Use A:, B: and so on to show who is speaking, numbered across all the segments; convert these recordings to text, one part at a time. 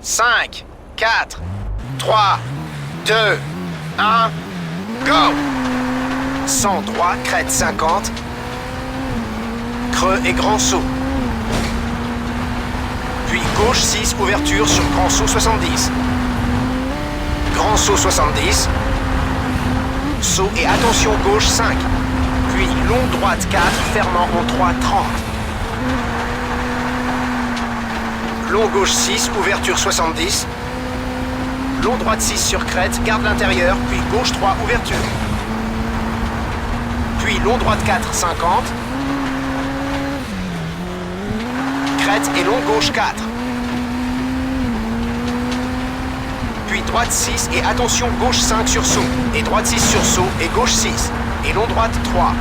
A: 5, 4, 3, 2, 1, go! 100 droit, crête 50, creux et grand saut. Puis gauche 6, ouverture sur grand saut 70. Grand saut 70. Saut et attention gauche 5. Puis long droite 4, fermant en 3, 30. Long gauche 6, ouverture 70. Long droite 6 sur crête, garde l'intérieur, puis gauche 3, ouverture. Puis long droite 4, 50. Crête et long gauche 4. Puis droite 6 et attention gauche 5 sur saut. Et droite 6 sur saut et gauche 6. Et long droite 3.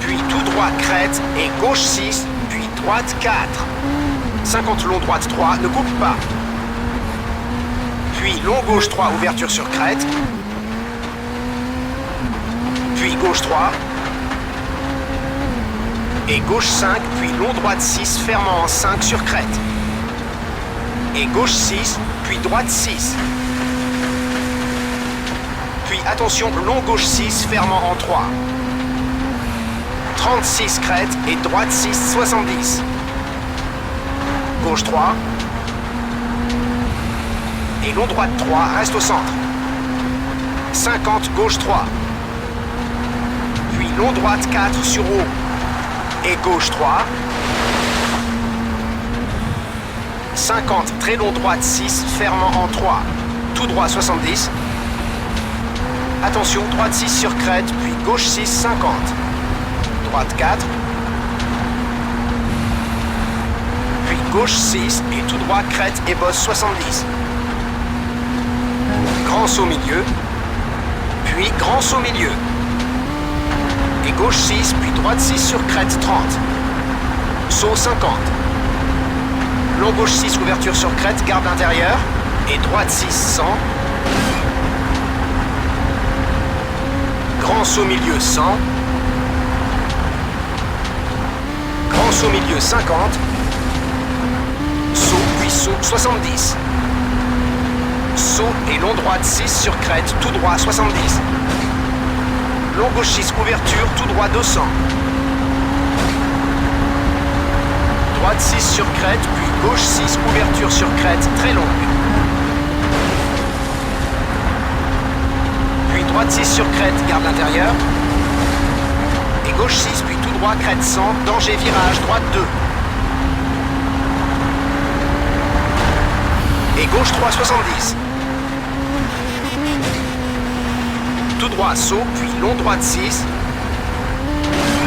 A: Puis tout droit crête et gauche 6. Puis droite 4. 50 long droite 3, ne coupe pas. Puis long gauche 3, ouverture sur crête. Puis gauche 3. Et gauche 5, puis long droite 6, fermant en 5 sur crête. Et gauche 6, puis droite 6. Puis attention, long gauche 6, fermant en 3. 36 crête et droite 6, 70. Gauche 3. Et long droite 3, reste au centre. 50 gauche 3. Puis long droite 4 sur haut. Et gauche 3. 50 très long droite 6, fermant en 3. Tout droit 70. Attention, droite 6 sur crête, puis gauche 6, 50. Droite 4. Puis gauche 6 et tout droit crête et bosse 70. Grand saut milieu. Puis grand saut milieu. Et gauche 6, puis droite 6 sur crête 30. Saut 50. Long gauche 6, ouverture sur crête, garde intérieur. Et droite 6, 100. Grand saut milieu 100. Grand saut milieu 50. Saut puis saut 70. Saut et long droite 6 sur crête, tout droit 70. Long gauche 6, ouverture, tout droit 200. Droite 6 sur crête, puis gauche 6, ouverture sur crête, très longue. Puis droite 6 sur crête, garde l'intérieur. Et gauche 6, puis tout droit, crête 100, danger, virage, droite 2. Et gauche 3, 70. Tout droit, saut, puis long droite 6.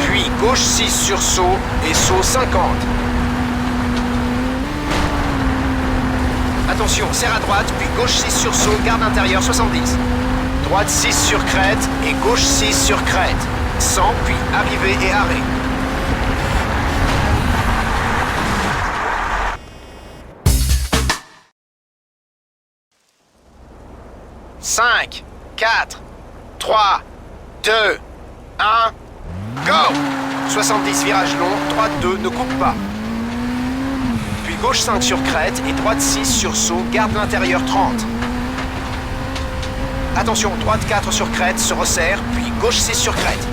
A: Puis gauche 6 sur saut et saut 50. Attention, serre à droite, puis gauche 6 sur saut, garde intérieur 70. Droite 6 sur crête et gauche 6 sur crête. 100, puis arrivée et arrêt. « 5, 4, 3, 2, 1, go! 70 virage long, droite 2, ne coupe pas. Puis gauche 5 sur crête et droite 6 sur saut, garde l'intérieur 30. Attention, droite 4 sur crête, se resserre, puis gauche 6 sur crête.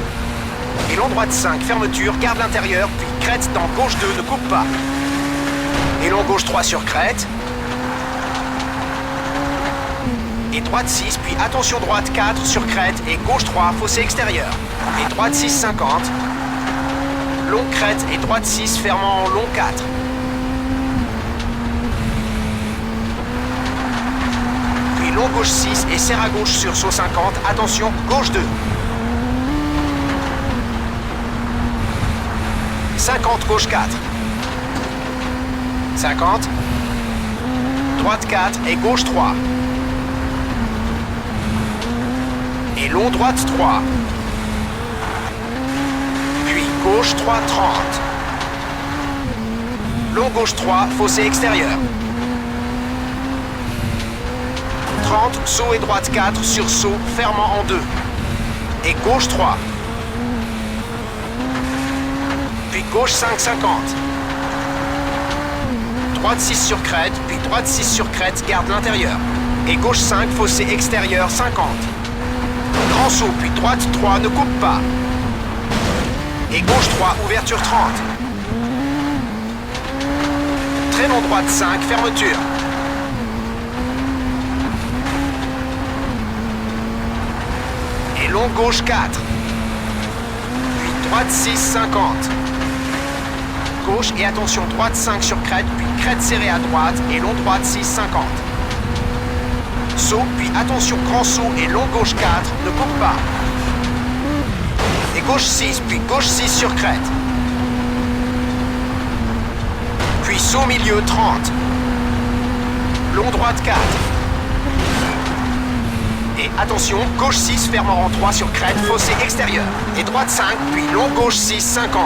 A: Et long droite 5, fermeture, garde l'intérieur, puis crête dans gauche 2, ne coupe pas. Et long gauche 3 sur crête. Et droite 6, puis attention droite 4 sur crête et gauche 3, fossé extérieur. Et droite 6, 50. Long crête et droite 6, fermant en long 4. Puis long gauche 6 et serre à gauche sur saut 50. Attention, gauche 2. 50, gauche 4. 50. Droite 4 et gauche 3. Et long droite 3. Puis gauche gauche 3, 30. Long gauche 3, fossé extérieur. 30, saut et droite 4 sur saut, fermant en 2. Et gauche 3. Puis gauche 5, 50. Droite 6 sur crête, puis droite 6 sur crête, garde l'intérieur. Et gauche 5, fossé extérieur 50. Grand saut, puis droite 3, ne coupe pas. Et gauche 3, ouverture 30. Très long droite 5, fermeture. Et long gauche 4. Puis droite 6, 50. Gauche et attention, droite 5 sur crête, puis crête serrée à droite et long droite 6, 50. Saut, puis attention, grand saut et long gauche 4, ne coupe pas. Et gauche 6, puis gauche 6 sur crête. Puis saut milieu 30. Long droite 4. Et attention, gauche 6, fermant en 3 sur crête, fossé extérieur. Et droite 5, puis long gauche 6, 50.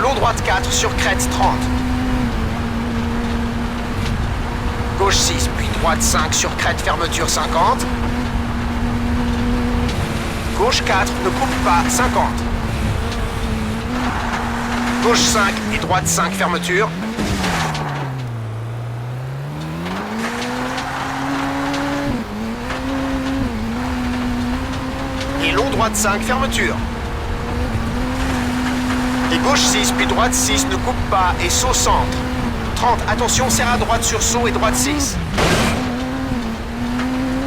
A: Long droite 4 sur crête 30. Gauche 6, puis droite 5 sur crête, fermeture 50. Gauche 4, ne coupe pas, 50. Gauche 5 et droite 5, fermeture. Et long droite 5, fermeture. Et gauche 6, puis droite 6, ne coupe pas, et saut centre. 30, attention, serre à droite sur saut et droite 6.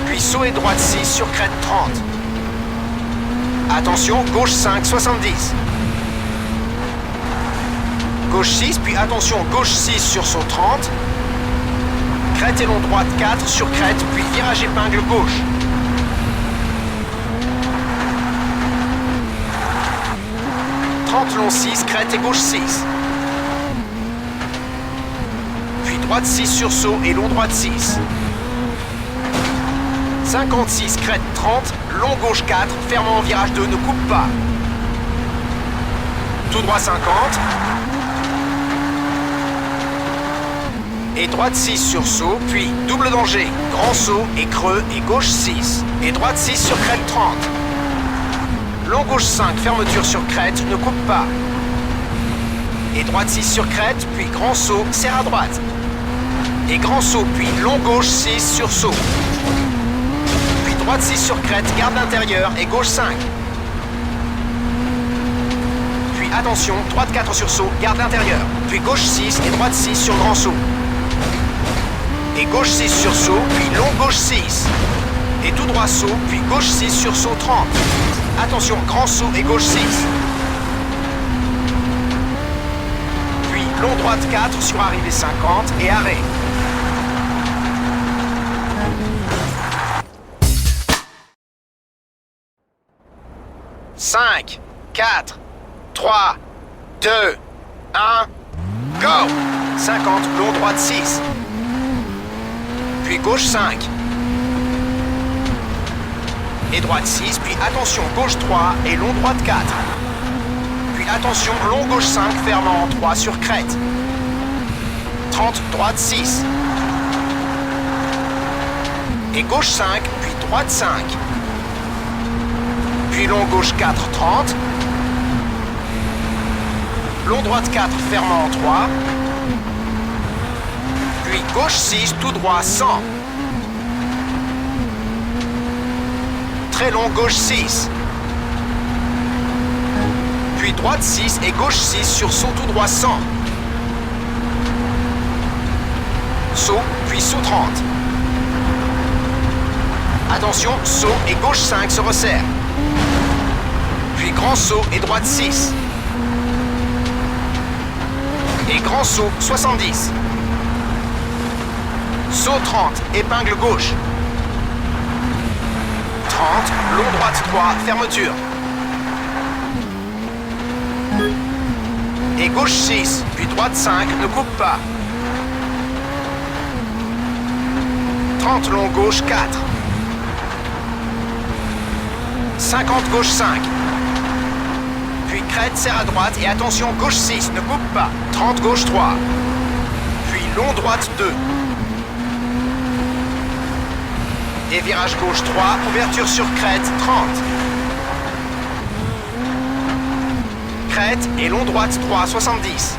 A: Puis saut et droite 6 sur crête 30. Attention, gauche 5, 70. Gauche 6, puis attention, gauche 6 sur saut 30. Crête et long droite 4 sur crête, puis virage épingle gauche. Long 6, crête et gauche 6. Puis droite 6 sur saut et long droite 6. 56, crête 30, long gauche 4, fermant en virage 2, ne coupe pas. Tout droit 50. Et droite 6 sur saut, puis double danger, grand saut et creux et gauche 6. Et droite 6 sur crête 30. Long gauche 5, fermeture sur crête, ne coupe pas. Et droite 6 sur crête, puis grand saut, serre à droite. Et grand saut, puis long gauche 6 sur saut. Puis droite 6 sur crête, garde l'intérieur et gauche 5. Puis attention, droite 4 sur saut, garde l'intérieur. Puis gauche 6 et droite 6 sur grand saut. Et gauche 6 sur saut, puis long gauche 6. Et tout droit saut, puis gauche 6 sur saut 30. Attention, grand saut et gauche 6. Puis long droite 4 sur arrivée 50 et arrêt. Cinq, 4, 3, 2, 1, go! 50, long droite 6. Puis gauche 5. Et droite 6, puis attention, gauche 3 et long droite 4. Puis attention, long gauche 5, fermant en 3 sur crête. 30, droite 6. Et gauche 5, puis droite 5. Puis long gauche 4, 30. Long droite 4, fermant en 3. Puis gauche 6, tout droit 100. Très long gauche 6. Puis droite 6 et gauche 6 sur saut tout droit 100. Saut, puis saut 30. Attention, saut et gauche 5 se resserre. Puis grand saut et droite 6. Et grand saut 70. Saut 30, épingle gauche. 30, long droite 3, fermeture. Et gauche 6, puis droite 5, ne coupe pas. 30, long gauche 4. 50 gauche 5. Puis crête, serre à droite et attention gauche 6, ne coupe pas. 30 gauche 3. Puis long droite 2. Et virage gauche 3, ouverture sur crête 30. Crête et long droite 3, 70.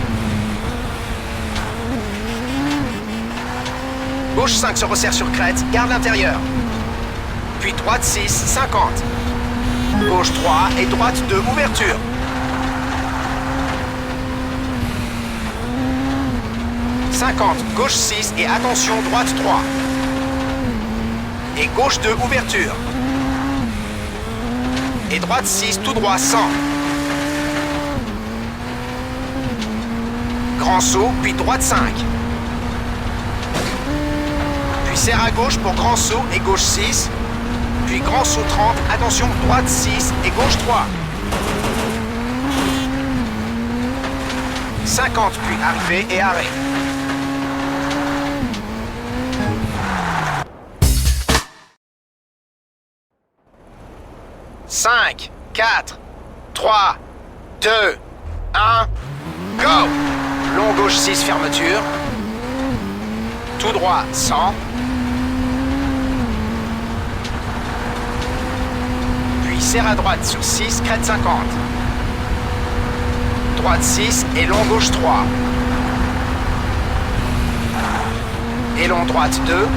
A: Gauche 5 se resserre sur crête, garde l'intérieur. Puis droite 6, 50. Gauche 3 et droite 2, ouverture. « 50, gauche 6 et attention, droite 3. Et gauche 2, ouverture. Et droite 6, tout droit, 100. Grand saut, puis droite 5. Puis serre à gauche pour grand saut et gauche 6. Puis grand saut 30, attention, droite 6 et gauche 3. 50, puis arrivée et arrêt. « 5, 4, 3, 2, 1, go ! Long gauche 6, fermeture. Tout droit, 100. Puis serre à droite sur 6, crête 50. Droite 6 et long gauche 3. Et long droite 2.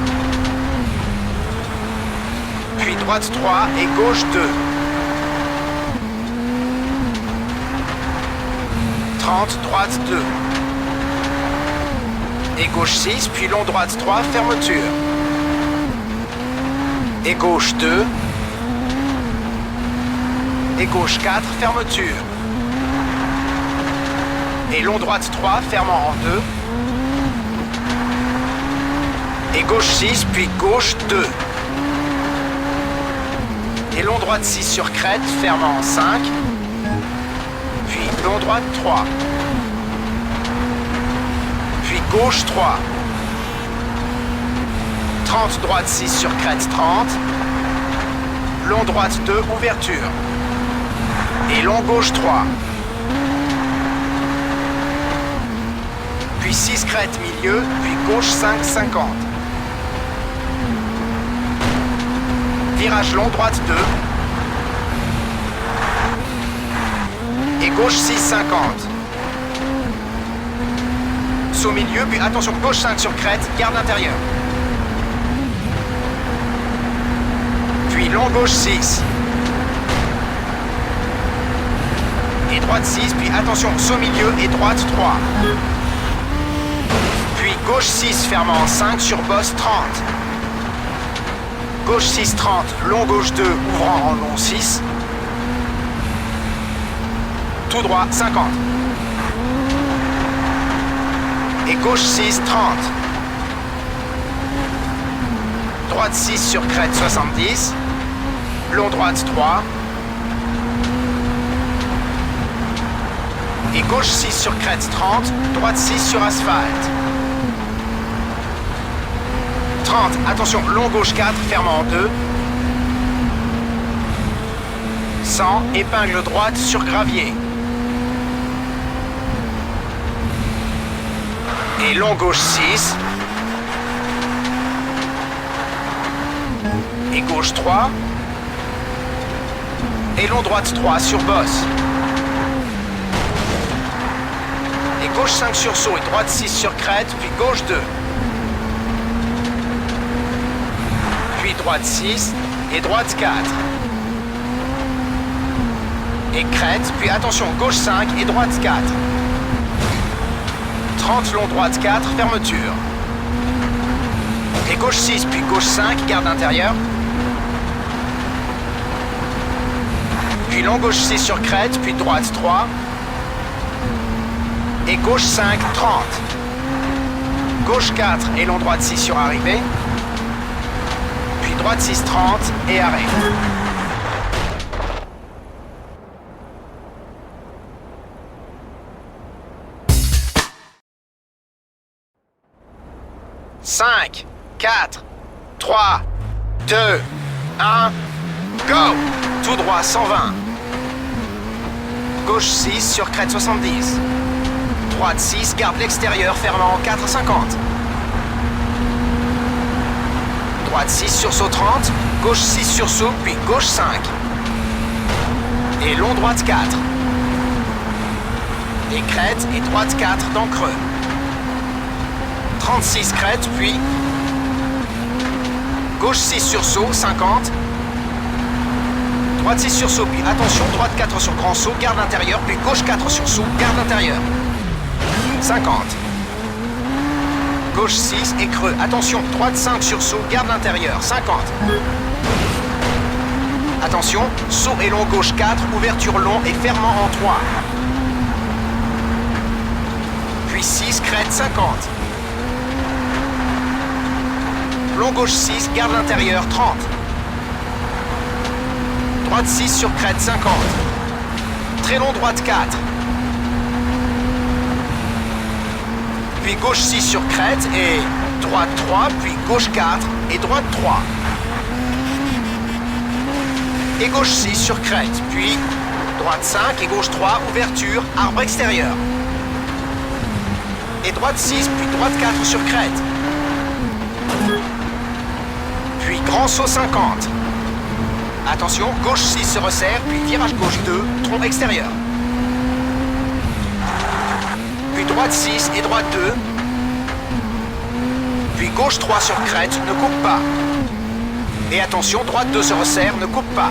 A: Puis droite 3 et gauche 2. 30, droite 2. Et gauche 6, puis long droite 3, fermeture. Et gauche 2. Et gauche 4, fermeture. Et long droite 3, fermant en 2. Et gauche 6, puis gauche 2. Et long droite 6 sur crête, fermant en 5. Puis long droite 3. Puis gauche 3. 30 droite 6 sur crête 30. Long droite 2, ouverture. Et long gauche 3. Puis 6 crête milieu, puis gauche 5, 50. Virage long droite 2. Et gauche 6, 50. Saut milieu, puis attention, gauche 5 sur crête, garde l'intérieur. Puis long gauche 6. Et droite 6, puis attention, saut milieu et droite 3. Puis gauche 6, fermant en 5 sur bosse 30. Gauche 6, 30, long gauche 2, ouvrant en long 6. Tout droit, 50. Et gauche 6, 30. Droite 6 sur crête, 70. Long droite 3. Et gauche 6 sur crête, 30. Droite 6 sur asphalte. 30, attention, long gauche 4, fermant en 2. 100, épingle droite sur gravier. Et long gauche 6. Et gauche 3. Et long droite 3 sur bosse. Et gauche 5 sur saut et droite 6 sur crête, puis gauche 2. Puis droite 6 et droite 4. Et crête, puis attention, gauche 5 et droite 4. 30 long droite 4, fermeture. Et gauche 6, puis gauche 5, garde intérieur. Puis long gauche 6 sur crête, puis droite 3. Et gauche 5, 30. Gauche 4 et long droite 6 sur arrivée. Puis droite 6, 30 et arrêt. « 5, 4, 3, 2, 1, go ! tout droit 120. Gauche 6 sur crête 70. Droite 6, garde l'extérieur, fermant 4,50. Droite 6 sur saut 30, gauche 6 sur saut, puis gauche 5. Et long droite 4. Et crête et droite 4 dans creux. 36 crête, puis gauche 6 sur saut, 50. Droite 6 sur saut, puis attention, droite 4 sur grand saut, garde intérieur, puis gauche 4 sur saut, garde intérieur. 50. Gauche 6 et creux. Attention, droite 5 sur saut, garde intérieur. 50. Attention, saut et long gauche 4, ouverture long et fermant en 3. Puis 6, crête 50. Long gauche 6, garde l'intérieur 30. Droite 6 sur crête 50. Très long droite 4. Puis gauche 6 sur crête et droite 3, puis gauche 4 et droite 3. Et gauche 6 sur crête, puis droite 5 et gauche 3, ouverture, arbre extérieur. Et droite 6, puis droite 4 sur crête. Puis grand saut 50. Attention, gauche 6 se resserre, puis virage gauche 2, tronc extérieur. Puis droite 6 et droite 2. Puis gauche 3 sur crête, ne coupe pas. Et attention, droite 2 se resserre, ne coupe pas.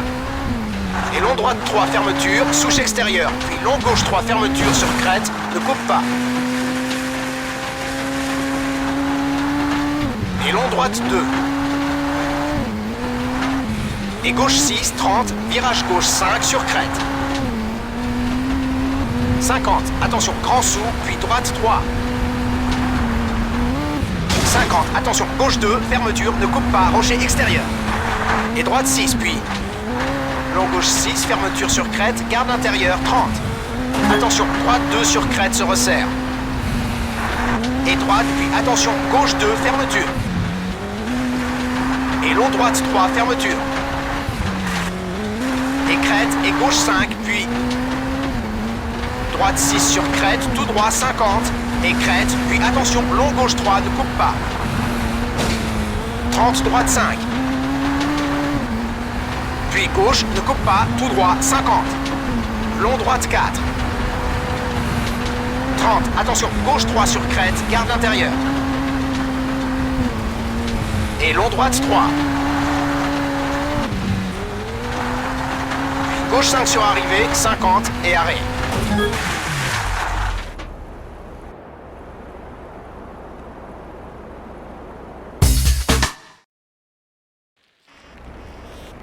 A: Et long droite 3, fermeture, souche extérieure. Puis long gauche 3, fermeture sur crête, ne coupe pas. Et long droite 2. Et gauche 6, 30, virage gauche 5 sur crête. 50, attention, grand saut, puis droite 3. 50, attention, gauche 2, fermeture, ne coupe pas, rocher extérieur. Et droite 6, puis long gauche 6, fermeture sur crête, garde intérieur 30. Attention, droite 2 sur crête se resserre. Et droite, puis attention, gauche 2, fermeture. Et long droite 3, fermeture. Et crête, et gauche 5, puis droite 6 sur crête, tout droit 50. Et crête, puis attention, long gauche 3, ne coupe pas. 30, droite 5. Puis gauche, ne coupe pas, tout droit 50. Long droite 4. 30, attention, gauche 3 sur crête, garde l'intérieur. Et long droite 3. Gauche 5 sur arrivée, 50 et arrêt.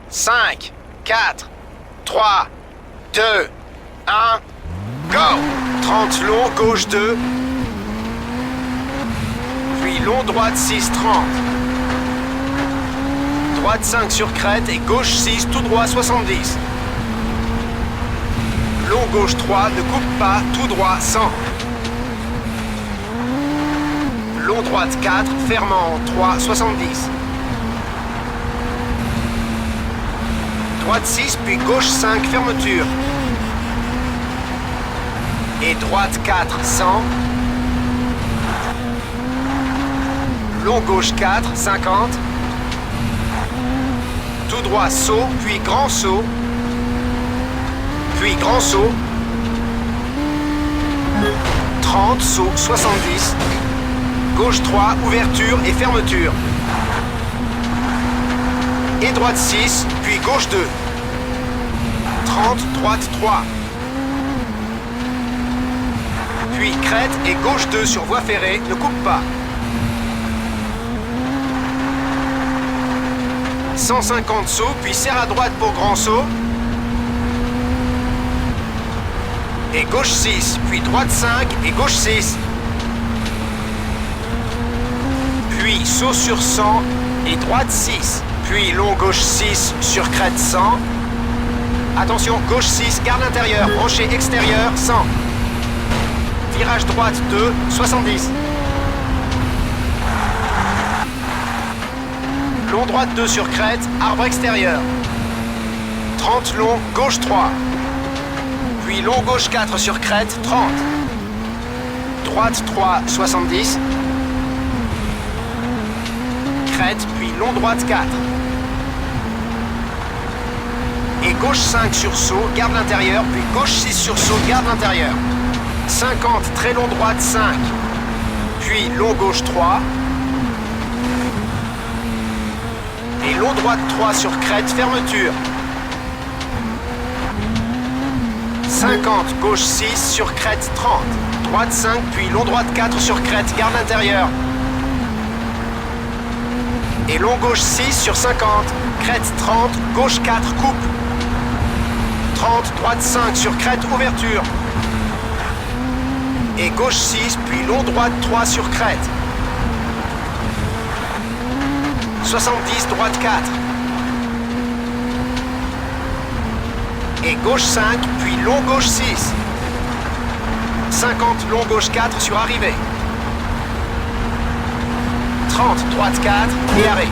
A: Cinq, 4, 3, 2, 1, go! 30 long, gauche 2. Puis long droite 6, 30. Droite 5 sur crête et gauche 6, tout droit 70. Long gauche 3, ne coupe pas, tout droit 100. Long droite 4, fermant 3, 70. Droite 6, puis gauche 5, fermeture. Et droite 4, 100. Long gauche 4, 50. Tout droit saut, puis grand saut. Puis grand saut. 30, saut, 70. Gauche 3, ouverture et fermeture. Et droite 6, puis gauche 2. 30, droite 3. Puis crête et gauche 2 sur voie ferrée, ne coupe pas. 150 sauts, puis serre à droite pour grand saut. Et gauche 6, puis droite 5 et gauche 6. Puis saut sur 100 et droite 6. Puis long gauche 6 sur crête 100. Attention, gauche 6, garde l'intérieur, rocher extérieur 100. Virage droite 2, 70. Long droite 2 sur crête, arbre extérieur. 30 long, gauche 3. Puis long gauche 4 sur crête, 30. Droite 3, 70. Crête, puis long droite 4. Et gauche 5 sur saut, garde l'intérieur, puis gauche 6 sur saut, garde l'intérieur. 50, très long droite 5. Puis long gauche 3. Et long droite 3 sur crête, fermeture. 50, gauche 6 sur crête 30. Droite 5, puis long droite 4 sur crête, garde l'intérieur. Et long gauche 6 sur 50. Crête 30, gauche 4, coupe. 30, droite 5 sur crête, ouverture. Et gauche 6, puis long droite 3 sur crête. 70, droite 4. Et gauche 5, puis long gauche 6. 50, long gauche 4 sur arrivée. 30, droite 4 et arrêt.